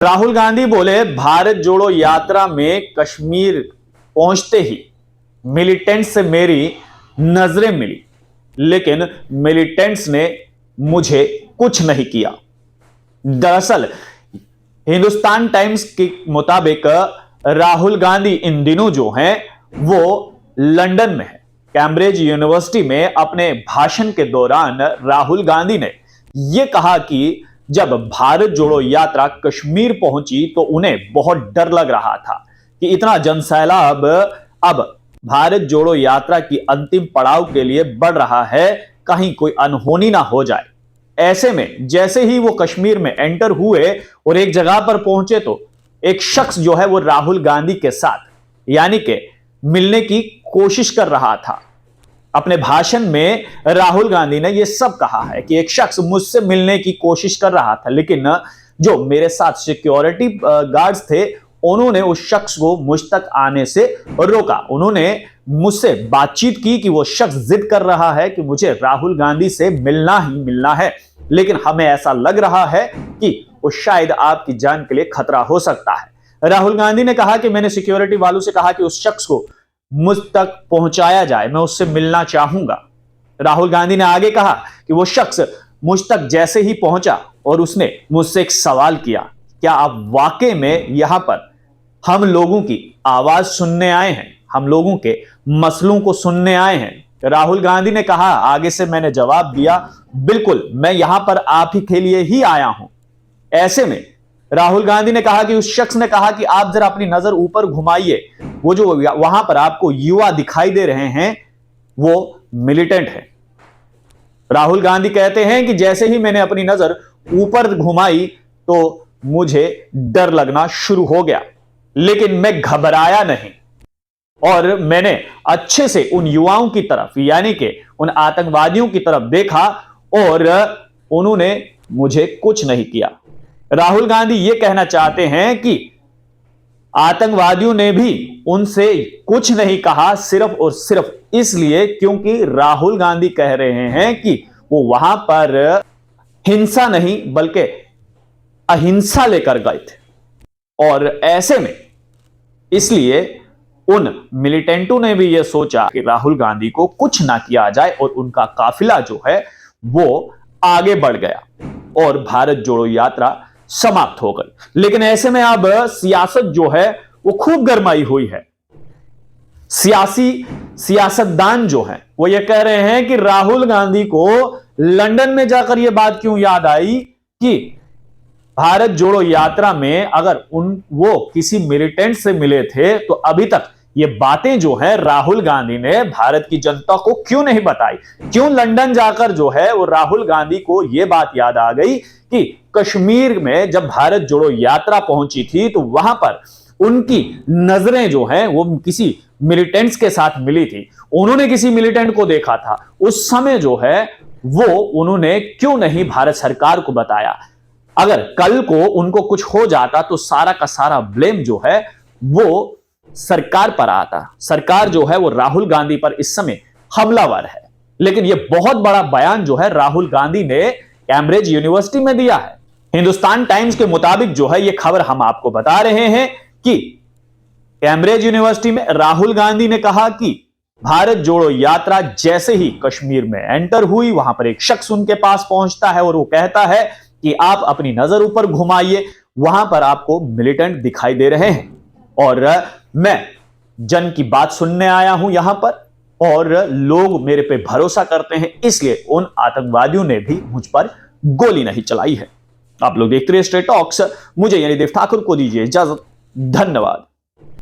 राहुल गांधी बोले, भारत जोड़ो यात्रा में कश्मीर पहुंचते ही मिलिटेंट्स से मेरी नजरें मिली, लेकिन मिलिटेंट्स ने मुझे कुछ नहीं किया। दरअसल हिंदुस्तान टाइम्स के मुताबिक राहुल गांधी इन दिनों जो हैं वो लंदन में है। कैम्ब्रिज यूनिवर्सिटी में अपने भाषण के दौरान राहुल गांधी ने यह कहा कि जब भारत जोड़ो यात्रा कश्मीर पहुंची तो उन्हें बहुत डर लग रहा था कि इतना जनसैलाब अब भारत जोड़ो यात्रा की अंतिम पड़ाव के लिए बढ़ रहा है, कहीं कोई अनहोनी ना हो जाए। ऐसे में जैसे ही वो कश्मीर में एंटर हुए और एक जगह पर पहुंचे तो एक शख्स जो है वो राहुल गांधी के साथ यानी कि मिलने की कोशिश कर रहा था। अपने भाषण में राहुल गांधी ने यह सब कहा है कि एक शख्स मुझसे मिलने की कोशिश कर रहा था, लेकिन जो मेरे साथ सिक्योरिटी गार्ड्स थे उन्होंने उस शख्स को मुझ तक आने से रोका। उन्होंने मुझसे बातचीत की कि वो शख्स जिद कर रहा है कि मुझे राहुल गांधी से मिलना ही मिलना है, लेकिन हमें ऐसा लग रहा है कि वो शायद आपकी जान के लिए खतरा हो सकता है। राहुल गांधी ने कहा कि मैंने सिक्योरिटी वालों से कहा कि उस शख्स को मुझ तक पहुंचाया जाए, मैं उससे मिलना चाहूंगा। राहुल गांधी ने आगे कहा कि वो शख्स मुझ तक जैसे ही पहुंचा और उसने मुझसे एक सवाल किया, क्या आप वाकई में यहां पर हम लोगों की आवाज सुनने आए हैं, हम लोगों के मसलों को सुनने आए हैं? राहुल गांधी ने कहा, आगे से मैंने जवाब दिया, बिल्कुल मैं यहां पर आप ही के लिए ही आया हूं। ऐसे में राहुल गांधी ने कहा कि उस शख्स ने कहा कि आप जरा अपनी नजर ऊपर घुमाइए, वो जो वहां पर आपको युवा दिखाई दे रहे हैं वो मिलिटेंट है। राहुल गांधी कहते हैं कि जैसे ही मैंने अपनी नजर ऊपर घुमाई तो मुझे डर लगना शुरू हो गया, लेकिन मैं घबराया नहीं और मैंने अच्छे से उन युवाओं की तरफ यानी कि उन आतंकवादियों की तरफ देखा और उन्होंने मुझे कुछ नहीं किया। राहुल गांधी यह कहना चाहते हैं कि आतंकवादियों ने भी उनसे कुछ नहीं कहा, सिर्फ और सिर्फ इसलिए क्योंकि राहुल गांधी कह रहे हैं कि वो वहां पर हिंसा नहीं बल्कि अहिंसा लेकर गए थे। और ऐसे में इसलिए उन मिलिटेंटों ने भी यह सोचा कि राहुल गांधी को कुछ ना किया जाए और उनका काफिला जो है वो आगे बढ़ गया और भारत जोड़ो यात्रा समाप्त हो गई। लेकिन ऐसे में अब सियासत जो है वो खूब गरमाई हुई है। सियासतदान जो है वो ये कह रहे हैं कि राहुल गांधी को लंदन में जाकर यह बात क्यों याद आई कि भारत जोड़ो यात्रा में अगर वो किसी मिलिटेंट से मिले थे तो अभी तक ये बातें जो है राहुल गांधी ने भारत की जनता को क्यों नहीं बताई? क्यों लंदन जाकर जो है वो राहुल गांधी को यह बात याद आ गई कि कश्मीर में जब भारत जोड़ो यात्रा पहुंची थी तो वहां पर उनकी नजरें जो हैं वो किसी मिलिटेंट्स के साथ मिली थी, उन्होंने किसी मिलिटेंट को देखा था। उस समय जो है वो उन्होंने क्यों नहीं भारत सरकार को बताया? अगर कल को उनको कुछ हो जाता तो सारा का सारा ब्लेम जो है वो सरकार पर आता। सरकार जो है वो राहुल गांधी पर इस समय हमलावर है। लेकिन यह बहुत बड़ा बयान जो है राहुल गांधी ने कैम्ब्रिज यूनिवर्सिटी में दिया है। हिंदुस्तान टाइम्स के मुताबिक जो है यह खबर हम आपको बता रहे हैं कि कैम्ब्रिज यूनिवर्सिटी में राहुल गांधी ने कहा कि भारत जोड़ो यात्रा जैसे ही कश्मीर में एंटर हुई वहां पर एक शख्स उनके पास पहुंचता है और वो कहता है कि आप अपनी नजर ऊपर घुमाइए, वहां पर आपको मिलिटेंट दिखाई दे रहे हैं और मैं जन की बात सुनने आया हूं यहां पर और लोग मेरे पे भरोसा करते हैं, इसलिए उन आतंकवादियों ने भी मुझ पर गोली नहीं चलाई है। आप लोग देखते रहिए स्ट्रेट टॉक्स। मुझे यानी देव ठाकुर को दीजिए इजाजत। धन्यवाद।